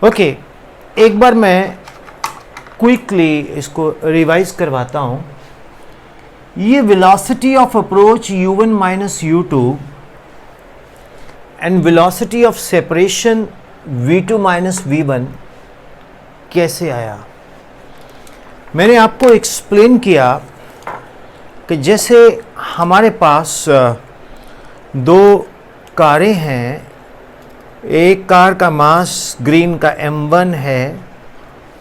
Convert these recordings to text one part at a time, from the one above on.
Okay, एक बार मैं quickly इसको रिवाइज करवाता हूं। ये velocity of approach u1 minus u2 and velocity of separation v2 minus v1 कैसे आया? मैंने आपको एक्सप्लेन किया कि जैसे हमारे पास दो कारें हैं, एक कार का मास ग्रीन का m1 है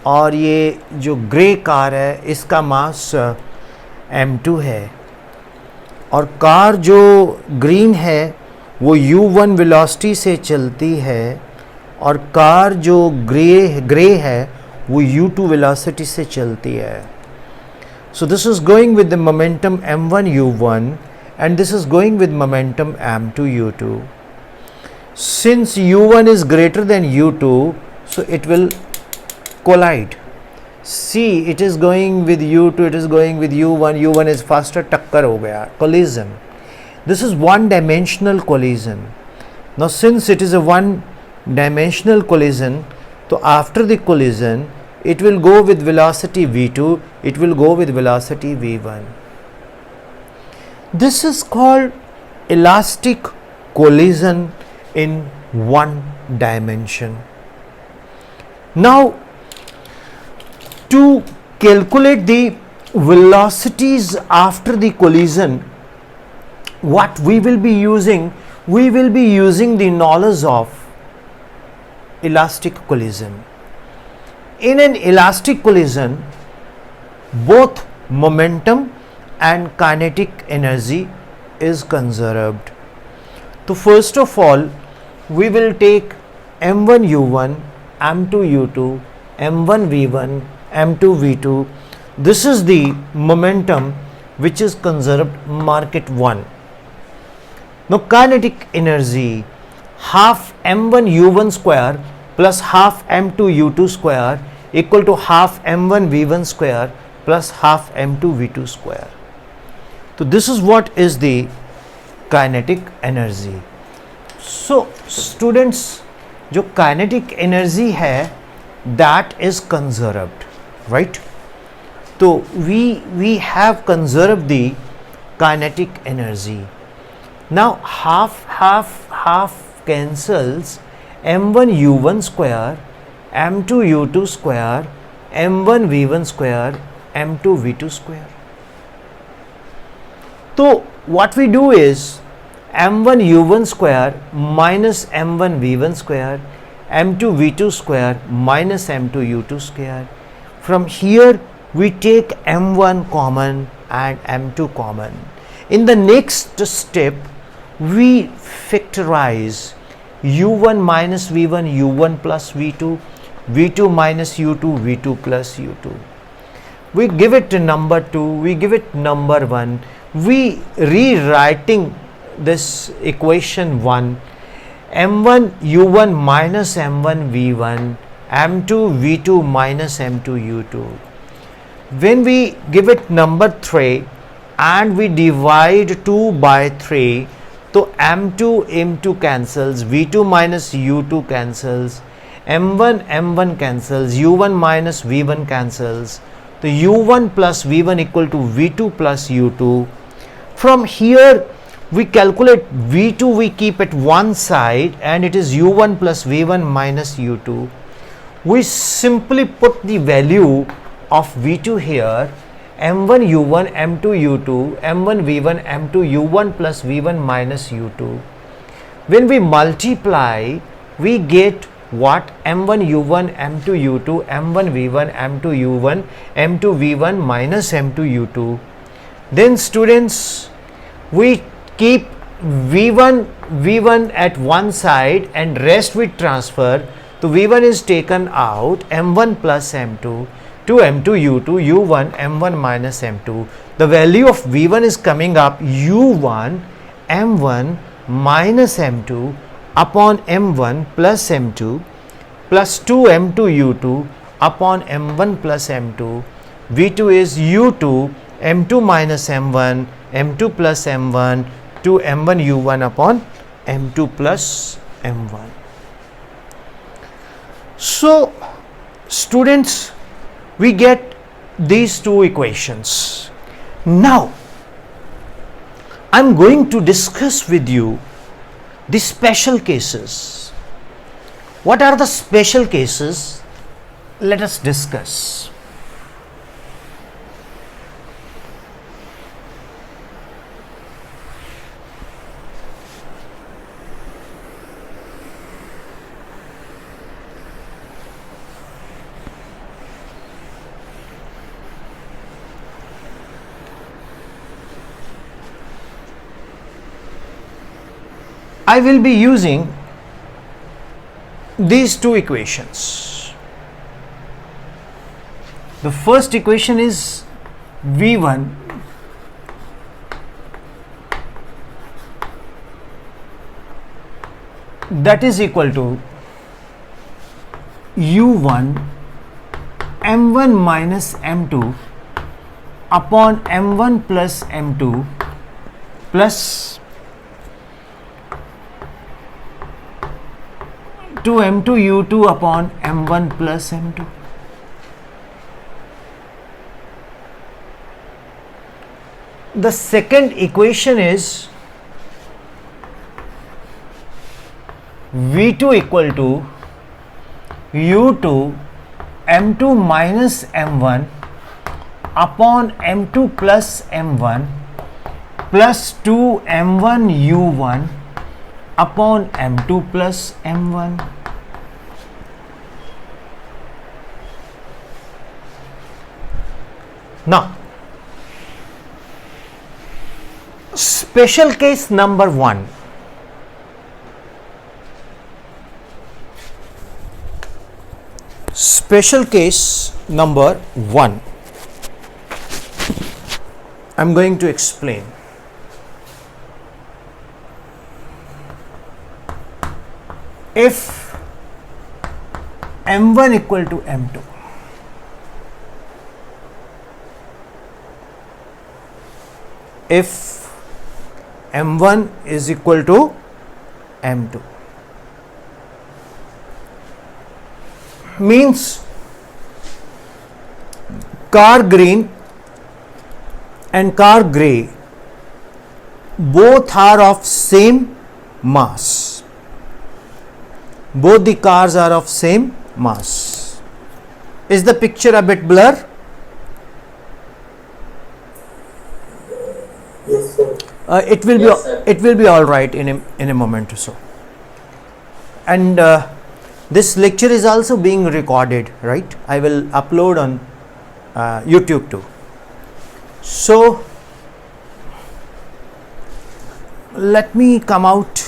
और ये जो ग्रे कार है इसका मास m2 है, और कार जो ग्रीन है वो u1 वेलोसिटी से चलती है और कार जो ग्रे है वो u2 वेलोसिटी से चलती है। So this is going with the momentum m1 u1 and this is going with momentum m2 u2. Since u1 is greater than u2, so it will collide. See, it is going with u2, it is going with u1, u1 is faster, टक्कर हो गया, collision. This is one dimensional collision. Now since it is a one dimensional collision, so after the collision it will go with velocity v2, it will go with velocity v1. This is called elastic collision in one dimension. Now, to calculate the velocities after the collision, what we will be using? We will be using the knowledge of elastic collision. In an elastic collision, both momentum and kinetic energy is conserved. So first of all, we will take m1 u1, m2 u2, m1 v1, m2 v2. This is the momentum which is conserved, mark it 1. Now kinetic energy, half m1 u1 square plus half m2 u2 square equal to half m1 v1 square plus half m2 v2 square. So this is what is the kinetic energy. So students, जो kinetic energy है that is conserved, right? So we have conserved the kinetic energy. Now half cancels, m1 u1 square, m2 u2 square, m1 v1 square, m2 v2 square. So what we do is m1 u1 square minus m1 v1 square, m2 v2 square minus m2 u2 square. From here we take m1 common and m2 common. In the next step we factorize u1 minus v1, u1 plus v2, v2 minus u2, v2 plus u2. We give it number 2, we give it number 1. We rewriting this equation 1, m1 u1 minus m1 v1, m2 v2 minus m2 u2. When we give it number 3 and we divide 2 by 3, so m2 m2 cancels, v2 minus u2 cancels, m1 cancels, u1 minus v1 cancels. So u1 plus v1 equal to v2 plus u2. From here we calculate v2, we keep at one side and it is u1 plus v1 minus u2. We simply put the value of v2 here, m1 u1, m2 u2, m1 v1, m2 u1 plus v1 minus u2. When we multiply, we get what? m1 u1, m2 u2, m1 v1, m2 u1, m2 v1 minus m2 u2. Then students, we keep v1 at one side and rest we transfer. So v1 is taken out, m1 plus m2 to m2 u2, u1 m1 minus m2. The value of v1 is coming up u1 m1 minus m2 upon m1 plus m2 plus 2 m2 u2 upon m1 plus m2. v2 is u2 m2 minus m1, m2 plus m1 to m1 u1 upon m2 plus m1. So students, we get these two equations. Now I'm going to discuss with you the special cases. What are the special cases? Let us discuss. I will be using these two equations. The first equation is V1 that is equal to U1 M1 minus M2 upon M1 plus M2 plus 2m2 u2 upon m1 plus m2. The second equation is v2 equal to u2 m2 minus m1 upon m2 plus m1 plus 2 m1 u1 upon m2 plus m1. Now, special case number 1. Special case number 1. I'm going to explain. If m1 equal to m2, if m1 is equal to m2, means car green and car gray both are of same mass. Both the cars are of same mass. Is the picture a bit blur? Yes, sir. It will Yes, be sir. it will be all right in a moment or so. And this lecture is also being recorded, right? I will upload on YouTube too. So let me come out.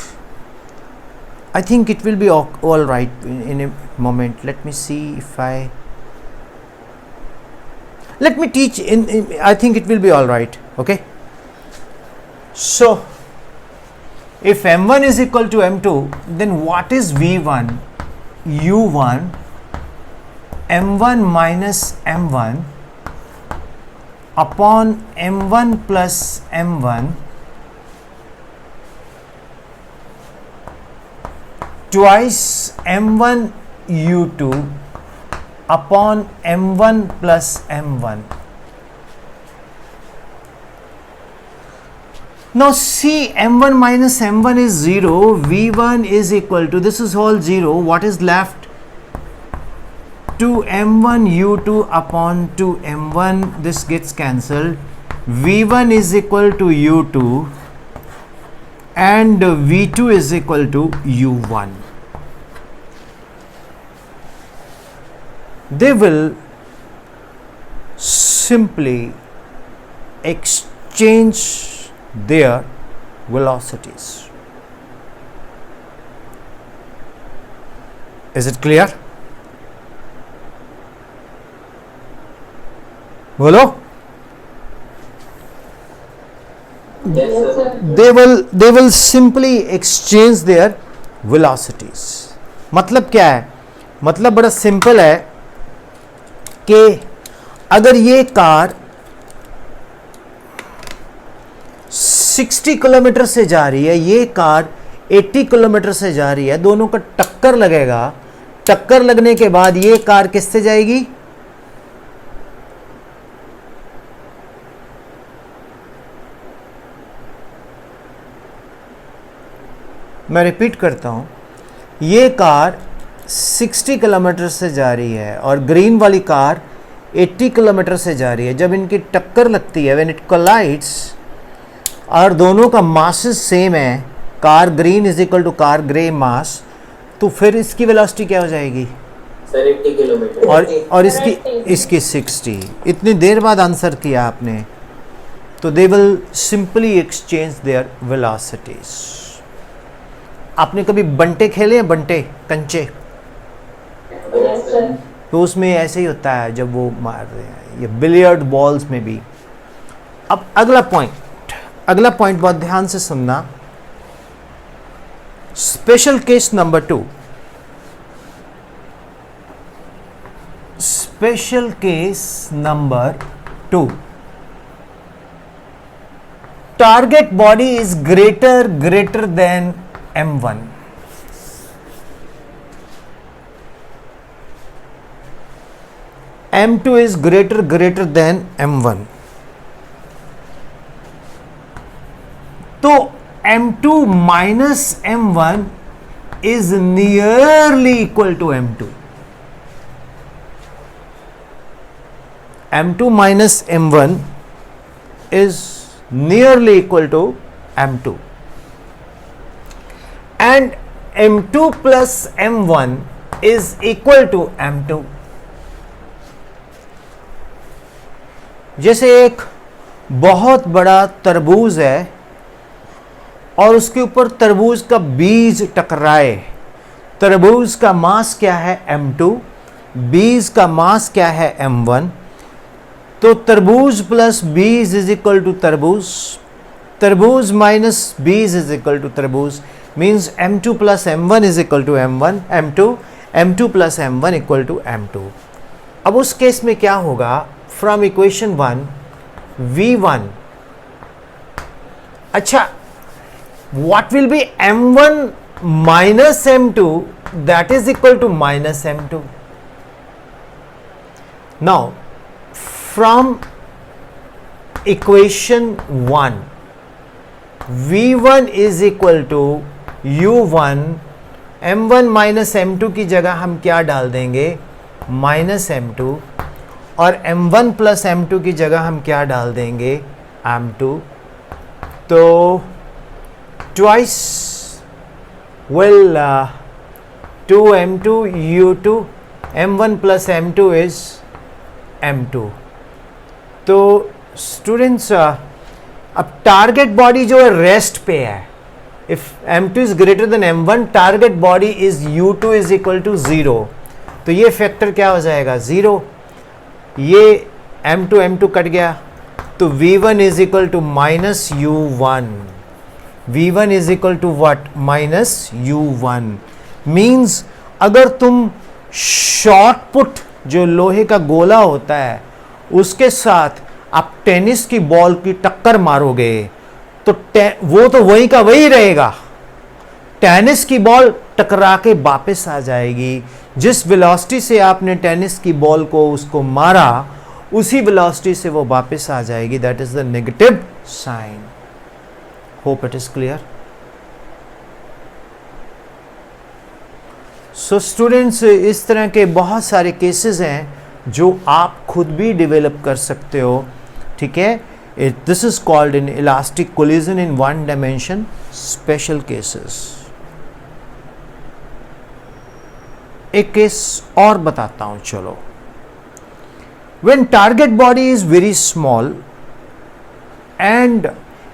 I think it will be all right in a moment. Let me see if let me teach I think it will be all right. Okay. So if m1 is equal to m2, then what is v1 u1 m1 minus m1 upon m1 plus m1 twice m1 u2 upon m1 plus m1. Now see, m1 minus m1 is 0, v1 is equal to, this is all 0, what is left? 2m1 u2 upon 2m1, this gets cancelled, v1 is equal to u2 and v2 is equal to u1. They will simply exchange their velocities. Is it clear? Hello? Yes, sir. They will simply exchange their velocities. मतलब क्या है? मतलब बड़ा simple है कि अगर ये car 60 kilometre से जा रही है, ये कार 80 किलोमीटर से जा रही है, दोनों का टक्कर लगेगा टक्कर लगने के बाद ये कार किससे जाएगी? मैं रिपीट करता हूं, ये कार 60 किलोमीटर से जा रही है और ग्रीन वाली कार 80 किलोमीटर से जा रही है। जब इनकी टक्कर लगती है, व्हेन इट कोलाइड्स, और दोनों का मासेस सेम है, car green is equal to car grey mass, तो फिर इसकी वेलोसिटी क्या हो जाएगी? सर 80 किलोमीटर और इसकी 60। इतनी देर बाद आंसर किया आपने, तो they will simply exchange there velocities. आपने कभी बंटे खेले हैं? बंटे, कंचे? Yes sir. तो उसमें ऐसे ही होता है जब वो मार रहे हैं, ये बिलियर्ड बॉल्स में भी। अब अगला पॉइंट बहुत ध्यान से सुनना। Special case number 2। Special case number 2, target body is greater than m1। m2 is greater than m1। तो m2 minus m1 is nearly equal to m2। m2 minus m1 is nearly equal to m2, and m2 plus m1 is equal to m2। जैसे एक बहुत बड़ा तरबूज है और उसके ऊपर तरबूज का बीज टकराए, तरबूज का मास क्या है? m2, बीज का मास क्या है? m1। तो तरबूज प्लस बीज इज इक्वल टू तरबूज, तरबूज माइनस बीज इज इक्वल टू तरबूज, means m2 plus m1 is equal to m1, m2 plus m1 equal to m2। अब उस केस में क्या होगा? फ्रॉम इक्वेशन 1 v1, अच्छा, what will be m1 minus m2, that is equal to minus m2। now from equation 1 v1 is equal to u1, m1 minus m2 की जगह हम क्या डाल देंगे? माइनस m2, और m1 प्लस m2 की जगह हम क्या डाल देंगे? m2। तो twice will 2m2 u2, m1 plus m2 is m2। तो स्टूडेंट्स, अब टारगेट बॉडी जो है रेस्ट पे है। If m2 is greater than m1, target body is u2 is equal to 0। तो ये फैक्टर क्या हो जाएगा? 0। ये m2 कट गया, तो v1 is equal to minus u1। v1 is equal to what? Minus u1। Means अगर तुम शॉर्ट पुट, जो लोहे का गोला होता है, उसके साथ आप टेनिस की बॉल की टक्कर मारोगे, तो वो तो वही का वही रहेगा। टेनिस की बॉल टकरा के वापस आ जाएगी। जिस वेलोसिटी से आपने टेनिस की बॉल को उसको मारा, उसी वेलोसिटी से वो वापस आ जाएगी। That is the negative sign. Hope it is clear. So students, इस तरह के बहुत सारे केसेस हैं जो आप खुद भी डेवलप कर सकते हो, ठीक है। This is called in elastic collision in one dimension special cases. एक केस और बताता हूं, चलो। When target body is very small and,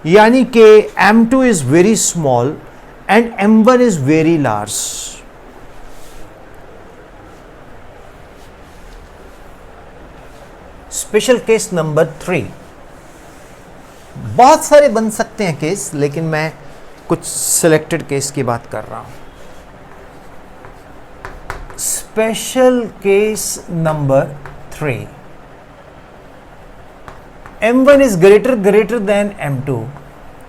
यानी कि m2 is very small and m1 is very large. Special case number 3। बहुत सारे बन सकते हैं केस, लेकिन मैं कुछ सिलेक्टेड केस की बात कर रहा हूं। Special case number 3। m1 is greater than m2,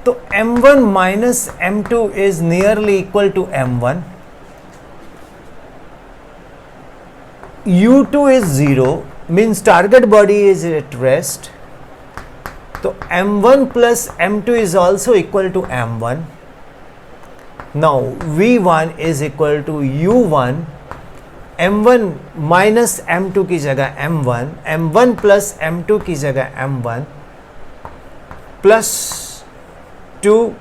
तो m1 minus m2 is nearly equal to m1। u2 is 0 means target body is at rest. So m1 plus m2 is also equal to m1. Now v1 is equal to u1, m1 minus m2 की जगह m1, m1 plus m2 की जगह m1 plus 2,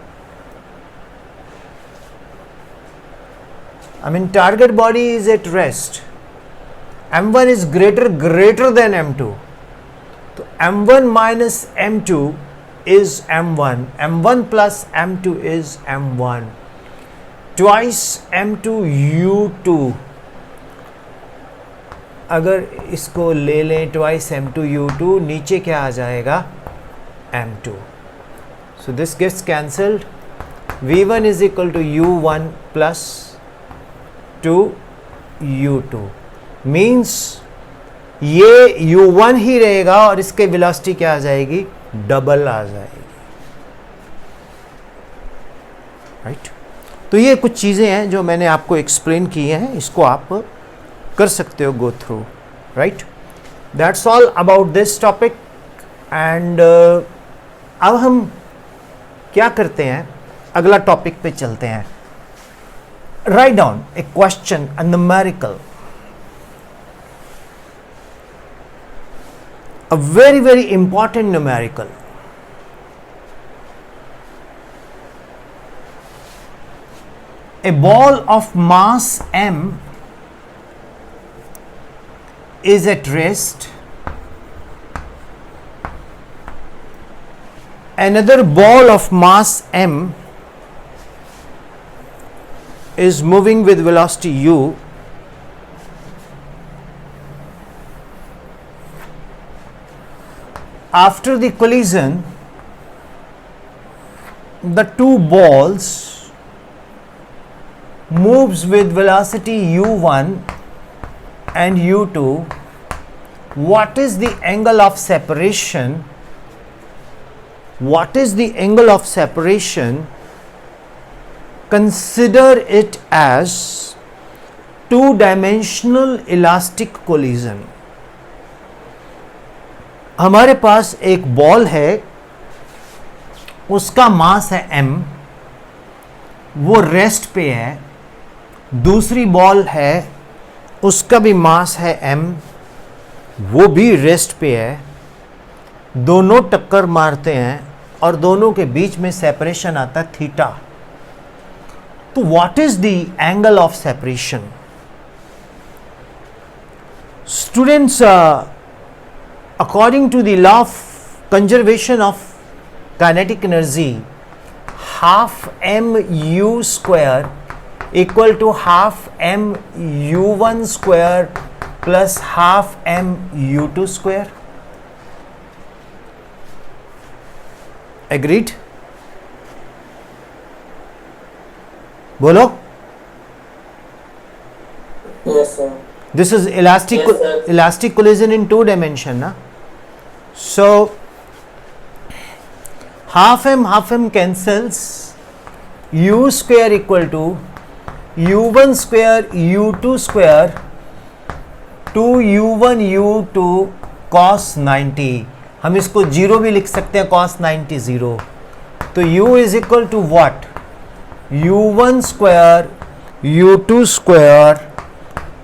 I mean target body is at rest. m1 is greater than m2. So m1 minus m2 is m1, m1 plus m2 is m1, twice m2 u2. अगर इसको ले लें twice m2 u2, नीचे क्या आ जाएगा m2. So this gets cancelled. v1 is equal to u1 plus 2 u2 means ये u1 ही रहेगा और इसके वेलोसिटी क्या आ जाएगी, डबल आ जाएगी, राइट. तो ये कुछ चीज़ें हैं जो मैंने आपको एक्सप्लेन की हैं, इसको आप कर सकते हो go through, right. That's all about this topic. And अब हम क्या करते हैं, अगला टॉपिक पे चलते हैं. Write down A question, a numerical, a very important numerical. A ball of mass m is at rest. Another ball of mass m is moving with velocity u. After the collision, the two balls moves with velocity u1 and u2. What is the angle of separation? What is the angle of separation? Consider it as two-dimensional elastic collision. हमारे पास एक ball है, उसका मास है m, वो rest पे है. दूसरी ball है, उसका भी मास है m, वो भी रेस्ट पे है. दोनों टक्कर मारते हैं और दोनों के बीच में सेपरेशन आता है थीटा. तो what is the angle of separation? Students, according to the law of conservation of kinetic energy, half mu square equal to half m u1 square plus half m u2 square. Agreed? बोलो. Yes, sir. This is elastic, Yes, sir. elastic collision in two dimension, na? So half m cancels. U square equal to u1 square u2 square 2u1 u2 cos 90. हम इसको zero भी लिख सकते हैं, cos 90 0. तो u is equal to what? u1 square u2 square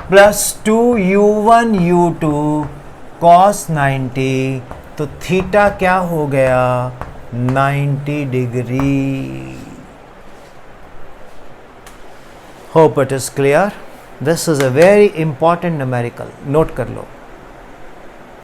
plus 2u1 u2 cos 90. तो theta क्या हो गया? 90 degree. Hope it is clear. This is a very important numerical, note कर लो.